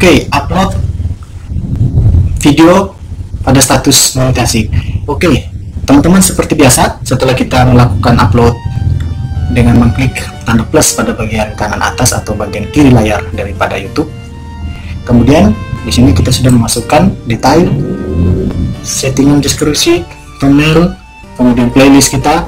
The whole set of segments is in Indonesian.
Oke, upload video pada status monetisasi. Oke, teman-teman, seperti biasa setelah kita melakukan upload dengan mengklik tanda plus pada bagian kanan atas atau bagian kiri layar daripada YouTube, kemudian di sini kita sudah memasukkan detail, settingan deskripsi, thumbnail, kemudian playlist kita,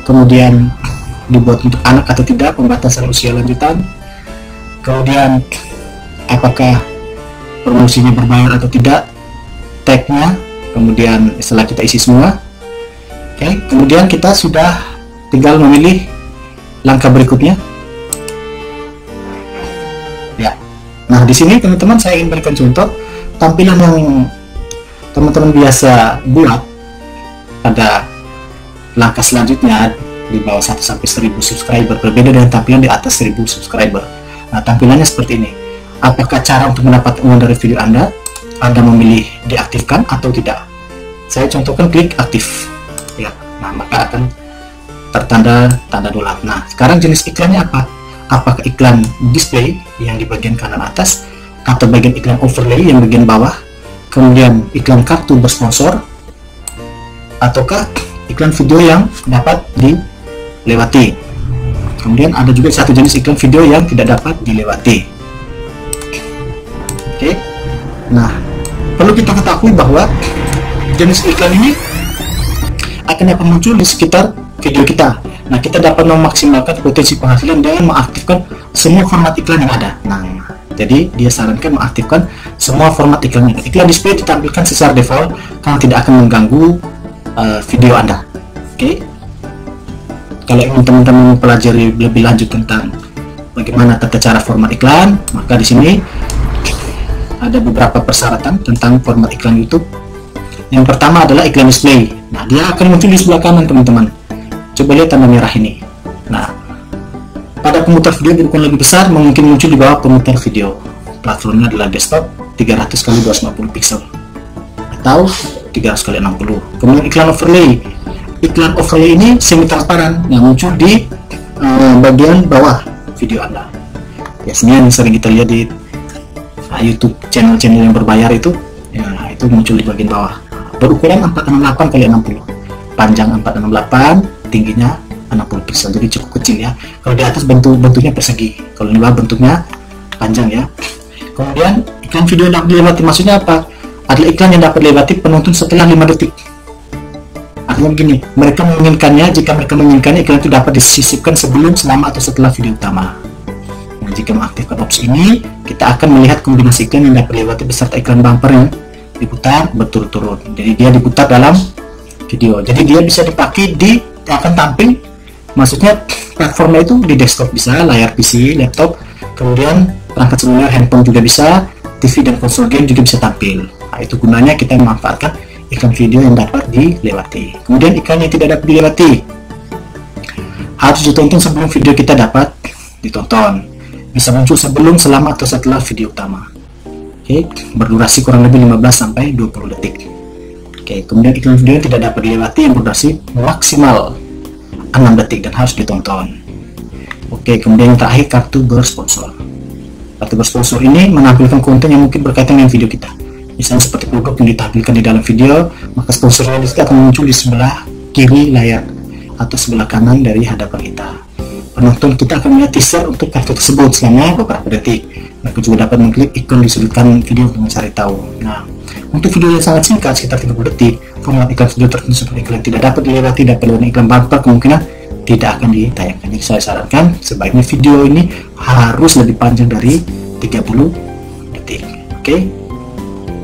kemudian dibuat untuk anak atau tidak, pembatasan usia lanjutan, kemudian apakah promosinya berbayar atau tidak, tagnya, kemudian setelah kita isi semua, oke, kemudian kita sudah tinggal memilih langkah berikutnya. Ya, nah di sini teman-teman saya ingin berikan contoh tampilan yang teman-teman biasa buat pada langkah selanjutnya di bawah 1 sampai 1000 subscriber, berbeda dengan tampilan di atas 1000 subscriber. Nah, tampilannya seperti ini. Apakah cara untuk mendapat uang dari video Anda memilih diaktifkan atau tidak? Saya contohkan klik aktif. Ya, nah maka akan tertanda tanda dolar. Nah, sekarang jenis iklannya apa? Apakah iklan display yang di bagian kanan atas, atau bagian iklan overlay yang bagian bawah, kemudian iklan kartu bersponsor, ataukah iklan video yang dapat dilewati? Kemudian ada juga satu jenis iklan video yang tidak dapat dilewati. Oke, nah perlu kita ketahui bahwa jenis iklan ini akan dapat muncul di sekitar video kita. Nah, kita dapat memaksimalkan potensi penghasilan dengan mengaktifkan semua format iklan yang ada. Nah, jadi dia sarankan mengaktifkan semua format iklannya. Iklan display ditampilkan secara default karena tidak akan mengganggu video Anda. Oke, kalau ingin teman-teman mempelajari lebih lanjut tentang bagaimana tata cara format iklan, maka di sini ada beberapa persyaratan tentang format iklan YouTube. Yang pertama adalah iklan display. Nah, dia akan muncul di sebelah kanan, teman-teman. Coba lihat tanda merah ini. Nah, pada pemutar video berukuran lebih besar mungkin muncul di bawah pemutar video. Platformnya adalah desktop 300 x 250 pixel atau 300 x 60. Kemudian iklan overlay. Iklan overlay ini semi transparan yang muncul di bagian bawah video Anda. Biasanya yang sering kita lihat di YouTube channel-channel yang berbayar itu, ya, itu muncul di bagian bawah. Berukuran 468 x 60, panjang 468, tingginya 60 pixel, jadi cukup kecil ya. Kalau di atas bentuknya persegi, kalau di bawah bentuknya panjang ya. Kemudian iklan video yang dapat dilewati, maksudnya apa? Adalah iklan yang dapat dilewati penonton setelah 5 detik. Artinya begini, mereka menginginkannya, jika mereka menginginkannya, iklan itu dapat disisipkan sebelum, selama, atau setelah video utama. Nah, jika mengaktifkan opsi ini, kita akan melihat kombinasi iklan yang dapat dilewati beserta iklan bumper yang diputar berturut-turut. Jadi dia diputar dalam video. Jadi dia bisa dipakai akan tampil, maksudnya platformnya itu di desktop bisa, layar PC, laptop, kemudian perangkat seluler, handphone juga bisa, TV dan konsol game juga bisa tampil. Nah, itu gunanya kita memanfaatkan iklan video yang dapat dilewati. Kemudian iklan yang tidak dapat dilewati harus ditonton sebelum video kita dapat ditonton. Bisa muncul sebelum, selama, atau setelah video utama. Oke, berdurasi kurang lebih 15 sampai 20 detik. Oke, kemudian iklan video yang tidak dapat dilewati yang berdurasi maksimal 6 detik dan harus ditonton. Oke, kemudian yang terakhir kartu bersponsor. Kartu bersponsor ini menampilkan konten yang mungkin berkaitan dengan video kita. Misalnya seperti produk yang ditampilkan di dalam video, maka sponsornya akan muncul di sebelah kiri layar atau sebelah kanan dari hadapan kita. Penonton kita akan melihat teaser untuk kartu tersebut selama beberapa detik. Mereka juga dapat mengklik ikon di sudut kanan video untuk mencari tahu. Nah, untuk video yang sangat singkat sekitar 30 detik, format iklan video tertentu seperti iklan tidak dapat dilewati, dapat dilewati iklan bumper kemungkinan tidak akan ditayangkan. Jadi saya sarankan sebaiknya video ini harus lebih panjang dari 30 detik. Oke.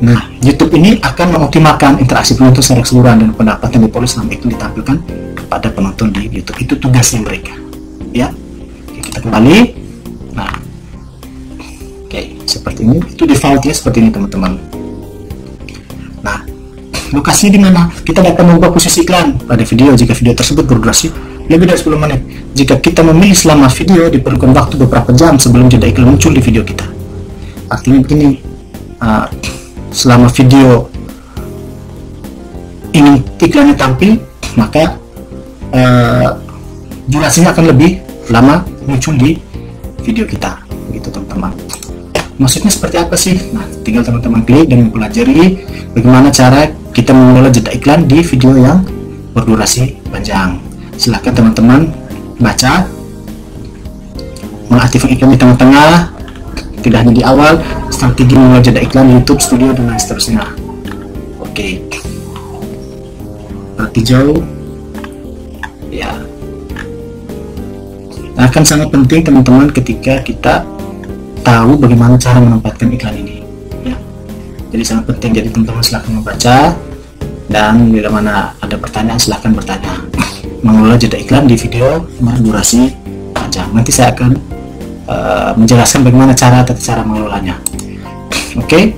Nah, YouTube ini akan mengoptimalkan interaksi penonton secara keseluruhan dan pendapatan diperoleh selama iklan ditampilkan kepada penonton di YouTube. Itu tugasnya mereka. Ya, oke, kita kembali. Nah, oke, seperti ini. Itu defaultnya seperti ini, teman-teman. Nah, lokasi di mana kita dapat mengubah posisi iklan pada video jika video tersebut berdurasi lebih dari 10 menit. Jika kita memilih selama video, diperlukan waktu beberapa jam sebelum jeda iklan muncul di video kita. Artinya begini, selama video ingin iklannya tampil, maka durasinya akan lebih lama muncul di video kita, begitu teman-teman. Maksudnya seperti apa sih? Nah, tinggal teman-teman klik dan mempelajari bagaimana cara kita mengelola jeda iklan di video yang berdurasi panjang. Silahkan teman-teman baca, mengaktifkan iklan di tengah-tengah, tidak hanya di awal, strategi mengelola jeda iklan di YouTube Studio dan lain seterusnya. Oke, berarti jauh ya. Nah, akan sangat penting teman-teman ketika kita tahu bagaimana cara menempatkan iklan ini ya. Jadi sangat penting, jadi teman-teman silahkan membaca, dan bila mana ada pertanyaan silahkan bertanya. Mengelola jeda iklan di video berdurasi panjang, nanti saya akan menjelaskan bagaimana cara mengelolanya. Oke,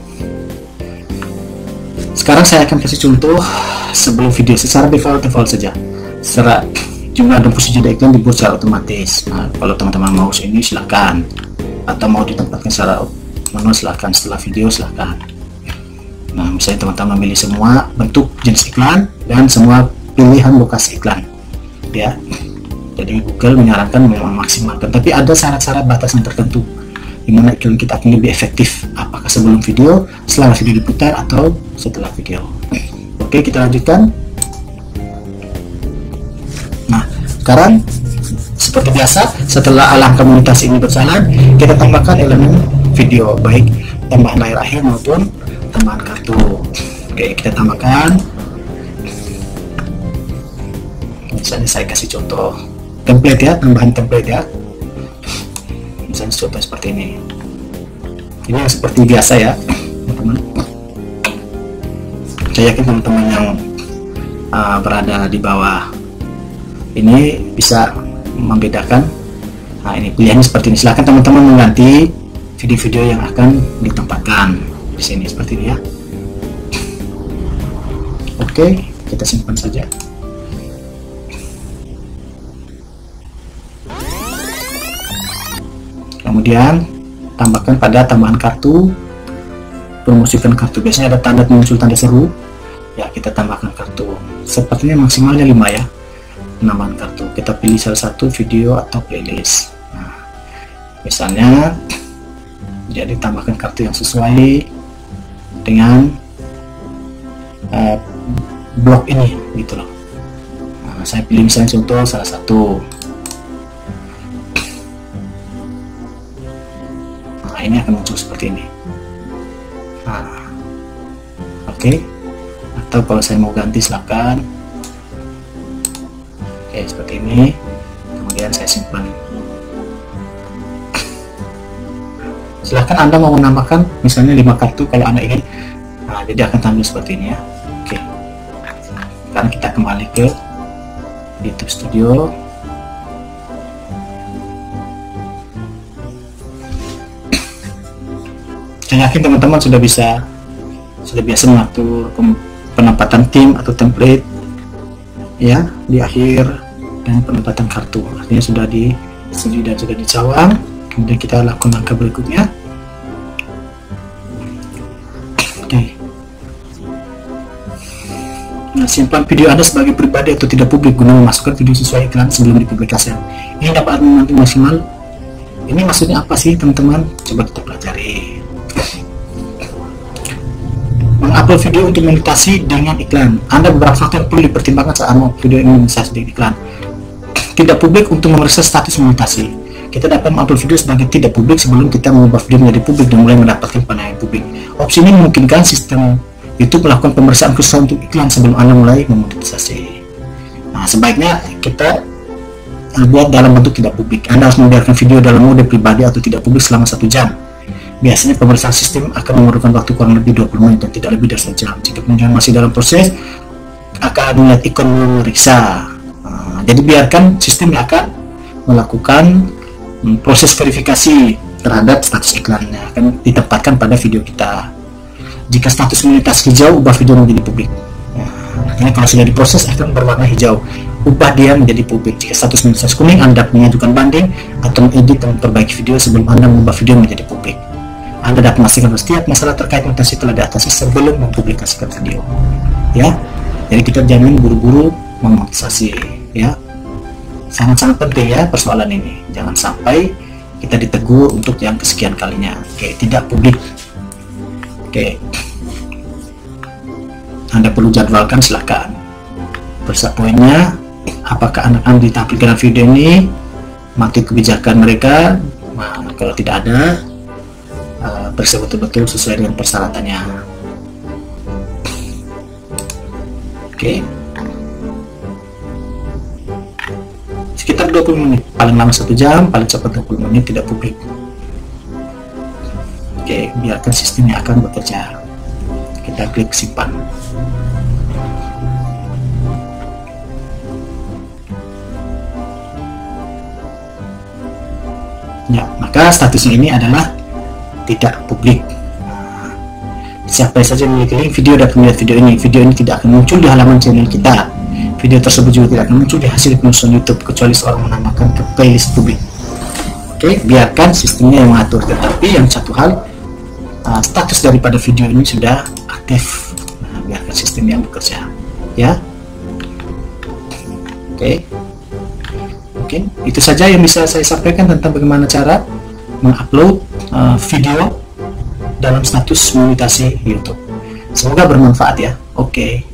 sekarang saya akan kasih contoh sebelum video secara default saja. Secara jumlah dan posisi jeda iklan dibuat secara otomatis. Nah, kalau teman-teman mau ini silahkan, atau mau ditempatkan secara manual silahkan, setelah video silahkan. Nah, misalnya teman-teman memilih semua bentuk jenis iklan dan semua pilihan lokasi iklan ya. Jadi Google menyarankan memaksimalkan, tapi ada syarat-syarat batasan tertentu di mana iklan kita akan lebih efektif, apakah sebelum video, setelah video diputar, atau setelah video. Oke, kita lanjutkan. Nah, sekarang seperti biasa, setelah langkah komunikasi ini berjalan, kita tambahkan elemen video, baik tambahan layar akhir maupun tambahan kartu. Oke, kita tambahkan. Misalnya saya kasih contoh template ya, tambahan template ya. Misalnya contoh seperti ini. Ini yang seperti biasa ya, teman-teman. Saya yakin teman-teman yang berada di bawah ini bisa membedakan. Nah, ini pilihannya seperti ini. Silahkan teman-teman mengganti video-video yang akan ditempatkan di sini seperti ini ya. Oke, kita simpan saja. Kemudian tambahkan pada tambahan kartu, promosikan kartu. Biasanya ada tanda muncul tanda seru ya, kita tambahkan kartu. Sepertinya maksimalnya 5 ya, penambahan kartu. Kita pilih salah satu video atau playlist. Nah, misalnya jadi tambahkan kartu yang sesuai dengan blog ini gitu loh. Nah, saya pilih misalnya contoh salah satu. Nah, ini akan muncul seperti ini. Nah, oke. Atau kalau saya mau ganti silakan. Oke, seperti ini. Kemudian saya simpan. Silahkan Anda mau menambahkan misalnya 5 kartu kalau Anda ingin. Nah, jadi akan tampil seperti ini ya. Oke. Sekarang kita kembali ke YouTube Studio. Saya yakin teman-teman sudah biasa mengatur penempatan tim atau template ya di akhir, dan penempatan kartu artinya sudah disetujui dan sudah dicawang. Kemudian kita lakukan langkah berikutnya. Oke. Nah, simpan video Anda sebagai pribadi atau tidak publik guna memasukkan video sesuai iklan sebelum dipublikasikan. Ini dapat nanti maksimal. Ini maksudnya apa sih teman-teman? Coba kita pelajari. Mengupload video untuk monetasi dengan iklan. Anda beberapa faktor yang perlu dipertimbangkan saat mengupload video yang monetasi dengan iklan. Tidak publik untuk memeriksa status monetasi. Kita dapat mengupload video sebagai tidak publik sebelum kita mengubah video menjadi publik dan mulai mendapatkan pandangan publik. Opsi ini memungkinkan sistem YouTube melakukan pemeriksaan khusus untuk iklan sebelum Anda mulai memonetisasi. Nah, sebaiknya kita buat dalam bentuk tidak publik. Anda harus membiarkan video dalam mode pribadi atau tidak publik selama 1 jam. Biasanya pemeriksaan sistem akan memerlukan waktu kurang lebih 20 menit dan tidak lebih dari 1 jam. Jika kemudian masih dalam proses, akan melihat ikon memeriksa. Nah, jadi biarkan sistem yang akan melakukan proses verifikasi terhadap status iklannya akan ditempatkan pada video kita. Jika status monetisasi hijau, ubah video menjadi publik. Nah, kalau sudah diproses akan berwarna hijau, ubah dia menjadi publik. Jika status monetisasi kuning, Anda mengajukan banding atau mengedit dan memperbaiki video sebelum Anda mengubah video menjadi publik. Anda dapat memastikan bahwa setiap masalah terkait monetisasi telah diatasi sebelum mempublikasikan video. Ya, jadi kita jangan buru-buru memonetisasi. Ya, sangat-sangat penting ya persoalan ini. Jangan sampai kita ditegur untuk yang kesekian kalinya. Oke, tidak publik. Oke, Anda perlu jadwalkan, silahkan. Poinnya, apakah anak-anak ditampilkan video ini, mati kebijakan mereka. Nah, kalau tidak ada, periksa betul-betul sesuai dengan persyaratannya. Oke, sekitar 20 menit, paling lama 1 jam, paling cepat 20 menit, tidak publik. Oke, biarkan sistemnya akan bekerja. Kita klik simpan. Ya, maka statusnya ini adalah tidak publik. Siapa saja memiliki link video dapat melihat video ini tidak akan muncul di halaman channel kita. Video tersebut juga tidak akan muncul di hasil penelusuran YouTube kecuali seorang menambahkan ke playlist publik. Oke, biarkan sistemnya yang mengatur. Tetapi yang satu hal, status daripada video ini sudah aktif. Nah, biarkan sistem yang bekerja, ya. Oke. Mungkin itu saja yang bisa saya sampaikan tentang bagaimana cara mengupload video dalam status monetasi YouTube. Semoga bermanfaat ya. Oke.